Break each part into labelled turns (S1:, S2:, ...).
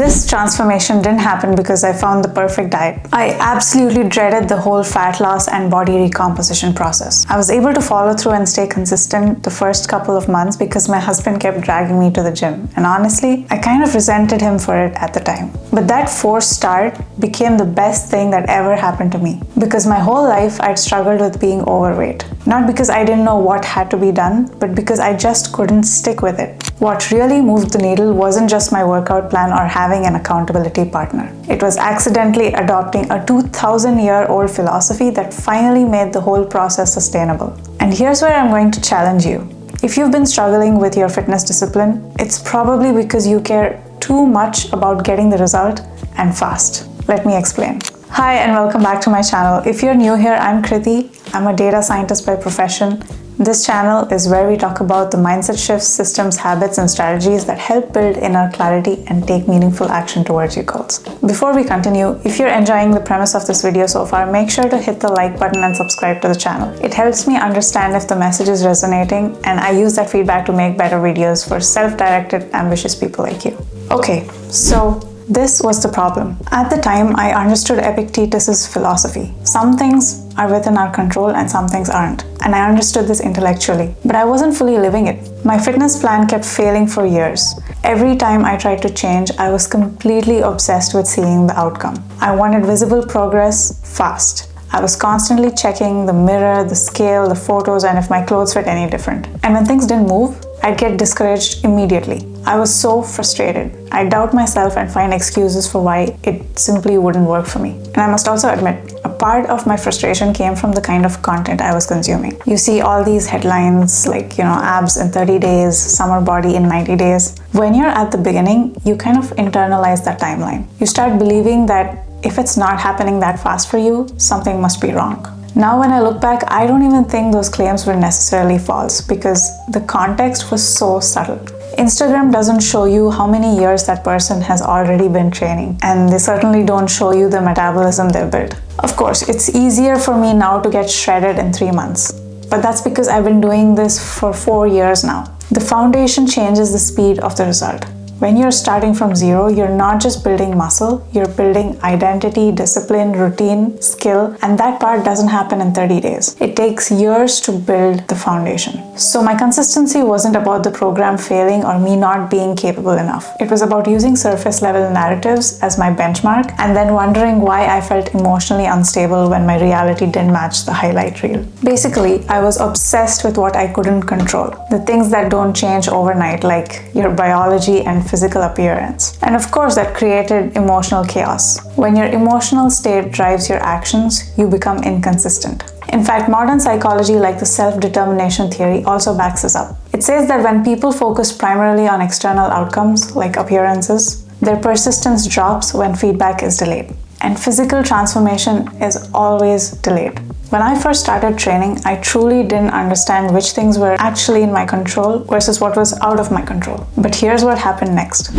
S1: This transformation didn't happen because I found the perfect diet. I absolutely dreaded the whole fat loss and body recomposition process. I was able to follow through and stay consistent the first couple of months because my husband kept dragging me to the gym. And honestly, I kind of resented him for it at the time. But that forced start became the best thing that ever happened to me. Because my whole life I'd struggled with being overweight. Not because I didn't know what had to be done, but because I just couldn't stick with it. What really moved the needle wasn't just my workout plan or having an accountability partner. It was accidentally adopting a 2,000-year-old philosophy that finally made the whole process sustainable. And here's where I'm going to challenge you. If you've been struggling with your fitness discipline, it's probably because you care too much about getting the result and fast. Let me explain. Hi and welcome back to my channel. If you're new here, I'm Kriti. I'm a data scientist by profession. This channel is where we talk about the mindset shifts, systems, habits, and strategies that help build inner clarity and take meaningful action towards your goals. Before we continue, if you're enjoying the premise of this video so far, make sure to hit the like button and subscribe to the channel. It helps me understand if the message is resonating, and I use that feedback to make better videos for self-directed, ambitious people like you. Okay, so this was the problem. At the time, I understood Epictetus's philosophy. Some things are within our control and some things aren't. And I understood this intellectually, but I wasn't fully living it. My fitness plan kept failing for years. Every time I tried to change, I was completely obsessed with seeing the outcome. I wanted visible progress fast. I was constantly checking the mirror, the scale, the photos, and if my clothes fit any different. And when things didn't move, I'd get discouraged immediately. I was so frustrated. I doubt myself and find excuses for why it simply wouldn't work for me. And I must also admit, a part of my frustration came from the kind of content I was consuming. You see all these headlines like, abs in 30 days, summer body in 90 days. When you're at the beginning, you kind of internalize that timeline. You start believing that if it's not happening that fast for you, something must be wrong. Now when I look back, I don't even think those claims were necessarily false because the context was so subtle. Instagram doesn't show you how many years that person has already been training, and they certainly don't show you the metabolism they've built. Of course, it's easier for me now to get shredded in 3 months, but that's because I've been doing this for 4 years now. The foundation changes the speed of the result. When you're starting from zero, you're not just building muscle, you're building identity, discipline, routine, skill, and that part doesn't happen in 30 days. It takes years to build the foundation. So my consistency wasn't about the program failing or me not being capable enough. It was about using surface level narratives as my benchmark and then wondering why I felt emotionally unstable when my reality didn't match the highlight reel. Basically, I was obsessed with what I couldn't control. The things that don't change overnight, like your biology and physical appearance. And of course, that created emotional chaos. When your emotional state drives your actions, you become inconsistent. In fact, modern psychology like the self-determination theory also backs this up. It says that when people focus primarily on external outcomes like appearances, their persistence drops when feedback is delayed. And physical transformation is always delayed. When I first started training, I truly didn't understand which things were actually in my control versus what was out of my control. But here's what happened next.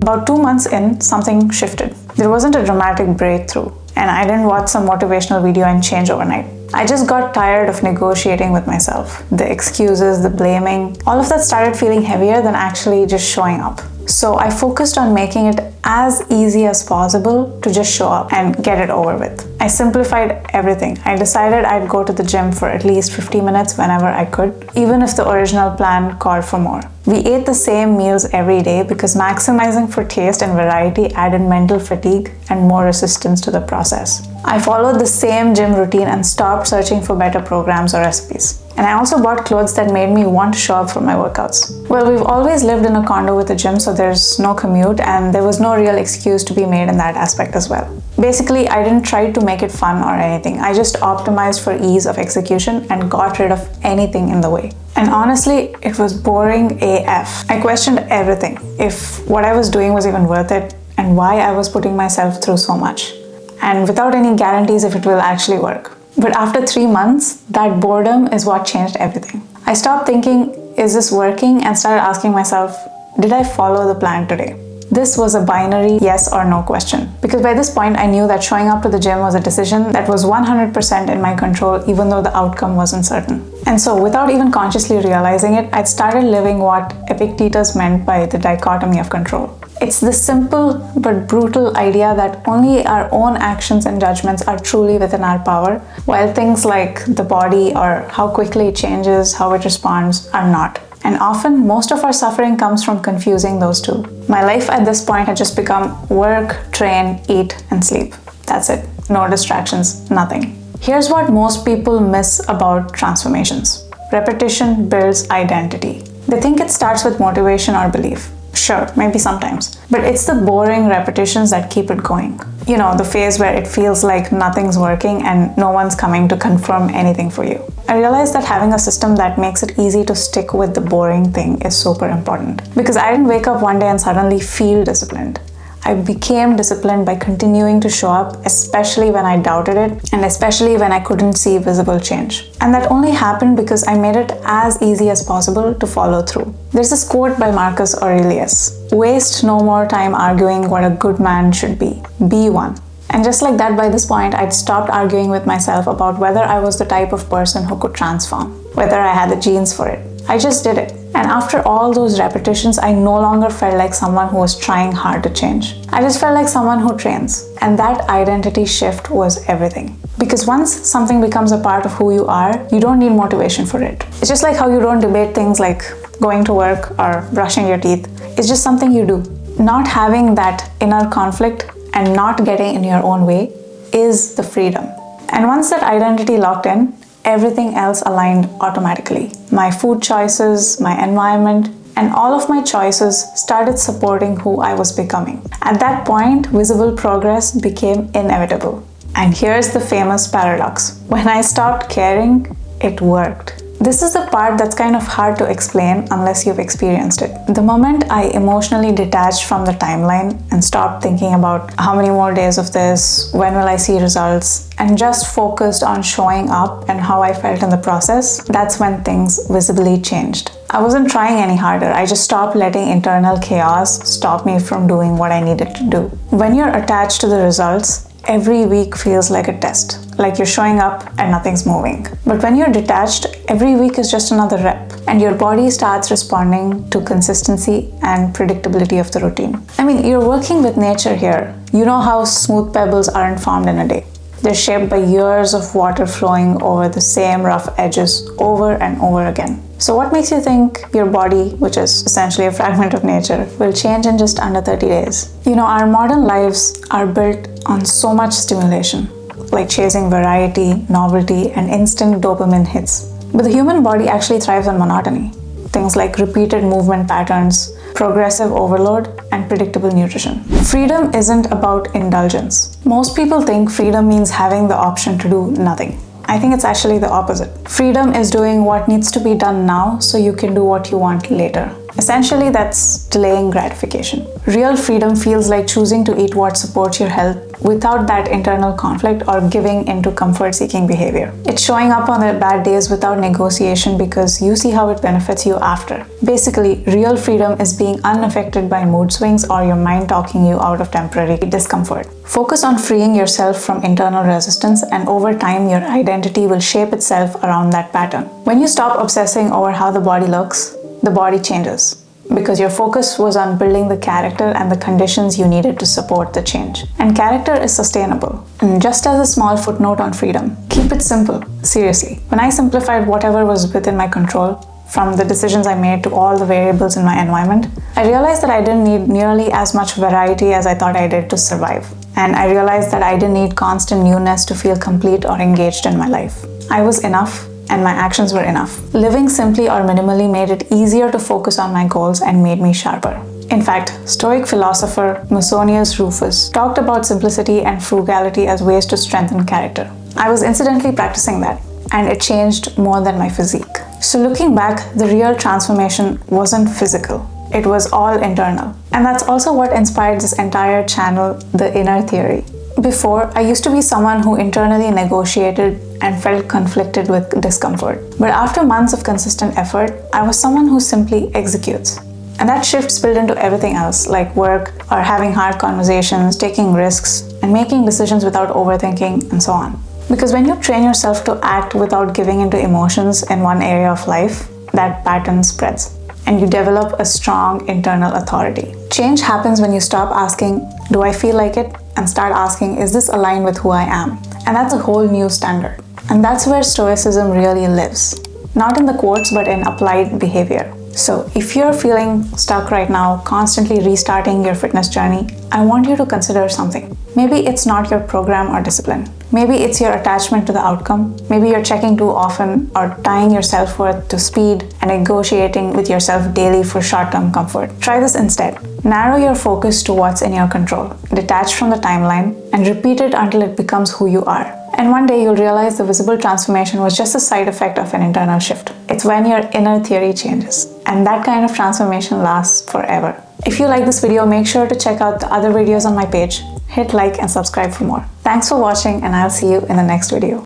S1: About 2 months in, something shifted. There wasn't a dramatic breakthrough, and I didn't watch some motivational video and change overnight. I just got tired of negotiating with myself. The excuses, the blaming, all of that started feeling heavier than actually just showing up. So I focused on making it as easy as possible to just show up and get it over with. I simplified everything. I decided I'd go to the gym for at least 50 minutes whenever I could, even if the original plan called for more. We ate the same meals every day because maximizing for taste and variety added mental fatigue and more resistance to the process. I followed the same gym routine and stopped searching for better programs or recipes. And I also bought clothes that made me want to show up for my workouts. Well, we've always lived in a condo with a gym, so there's no commute and there was no real excuse to be made in that aspect as well. Basically, I didn't try to make it fun or anything. I just optimized for ease of execution and got rid of anything in the way. And honestly, it was boring AF. I questioned everything. If what I was doing was even worth it and why I was putting myself through so much. And without any guarantees if it will actually work. But after 3 months, that boredom is what changed everything. I stopped thinking, is this working? And started asking myself, did I follow the plan today? This was a binary yes or no question. Because by this point, I knew that showing up to the gym was a decision that was 100% in my control, even though the outcome wasn't certain. And so, without even consciously realizing it, I'd started living what Epictetus meant by the dichotomy of control. It's the simple but brutal idea that only our own actions and judgments are truly within our power, while things like the body or how quickly it changes, how it responds, are not. And often, most of our suffering comes from confusing those two. My life at this point had just become work, train, eat, and sleep. That's it. No distractions, nothing. Here's what most people miss about transformations. Repetition builds identity. They think it starts with motivation or belief. Sure, maybe sometimes. But it's the boring repetitions that keep it going. You know, the phase where it feels like nothing's working and no one's coming to confirm anything for you. I realized that having a system that makes it easy to stick with the boring thing is super important. Because I didn't wake up one day and suddenly feel disciplined. I became disciplined by continuing to show up, especially when I doubted it, and especially when I couldn't see visible change. And that only happened because I made it as easy as possible to follow through. There's this quote by Marcus Aurelius: "Waste no more time arguing what a good man should be one." And just like that, by this point, I'd stopped arguing with myself about whether I was the type of person who could transform, whether I had the genes for it. I just did it. And after all those repetitions, I no longer felt like someone who was trying hard to change. I just felt like someone who trains. And that identity shift was everything. Because once something becomes a part of who you are, you don't need motivation for it. It's just like how you don't debate things like going to work or brushing your teeth. It's just something you do. Not having that inner conflict and not getting in your own way is the freedom. And once that identity locked in, everything else aligned automatically. My food choices, my environment, and all of my choices started supporting who I was becoming. At that point, visible progress became inevitable. And here's the famous paradox. When I stopped caring, it worked. This is the part that's kind of hard to explain unless you've experienced it. The moment I emotionally detached from the timeline and stopped thinking about how many more days of this, when will I see results, and just focused on showing up and how I felt in the process, that's when things visibly changed. I wasn't trying any harder. I just stopped letting internal chaos stop me from doing what I needed to do. When you're attached to the results, every week feels like a test. Like you're showing up and nothing's moving. But when you're detached, every week is just another rep, and your body starts responding to consistency and predictability of the routine. I mean, you're working with nature here. You know how smooth pebbles aren't formed in a day. They're shaped by years of water flowing over the same rough edges over and over again. So what makes you think your body, which is essentially a fragment of nature, will change in just under 30 days? You know, our modern lives are built on so much stimulation, like chasing variety, novelty, and instant dopamine hits. But the human body actually thrives on monotony. Things like repeated movement patterns, progressive overload, and predictable nutrition. Freedom isn't about indulgence. Most people think freedom means having the option to do nothing. I think it's actually the opposite. Freedom is doing what needs to be done now so you can do what you want later. Essentially, that's delaying gratification. Real freedom feels like choosing to eat what supports your health without that internal conflict or giving into comfort-seeking behavior. It's showing up on the bad days without negotiation because you see how it benefits you after. Basically, real freedom is being unaffected by mood swings or your mind talking you out of temporary discomfort. Focus on freeing yourself from internal resistance, and over time, your identity will shape itself around that pattern. When you stop obsessing over how the body looks, the body changes because your focus was on building the character and the conditions you needed to support the change. And character is sustainable. And just as a small footnote on freedom, keep it simple. Seriously, when I simplified whatever was within my control, from the decisions I made to all the variables in my environment, I realized that I didn't need nearly as much variety as I thought I did to survive. And I realized that I didn't need constant newness to feel complete or engaged in my life. I was enough, and my actions were enough. Living simply or minimally made it easier to focus on my goals and made me sharper. In fact, Stoic philosopher Musonius Rufus talked about simplicity and frugality as ways to strengthen character. I was incidentally practicing that, and it changed more than my physique. So looking back, the real transformation wasn't physical. It was all internal. And that's also what inspired this entire channel, The Inner Theory. Before, I used to be someone who internally negotiated and felt conflicted with discomfort. But after months of consistent effort, I was someone who simply executes. And that shift spilled into everything else, like work or having hard conversations, taking risks, and making decisions without overthinking, and so on. Because when you train yourself to act without giving into emotions in one area of life, that pattern spreads. And you develop a strong internal authority. Change happens when you stop asking, do I feel like it? And start asking, is this aligned with who I am? And that's a whole new standard. And that's where Stoicism really lives. Not in the quotes, but in applied behavior. So if you're feeling stuck right now, constantly restarting your fitness journey, I want you to consider something. Maybe it's not your program or discipline. Maybe it's your attachment to the outcome. Maybe you're checking too often or tying your self-worth to speed and negotiating with yourself daily for short-term comfort. Try this instead. Narrow your focus to what's in your control. Detach from the timeline and repeat it until it becomes who you are. And one day you'll realize the visible transformation was just a side effect of an internal shift. It's when your inner theory changes. And that kind of transformation lasts forever. If you like this video, make sure to check out the other videos on my page. Hit like and subscribe for more. Thanks for watching, and I'll see you in the next video.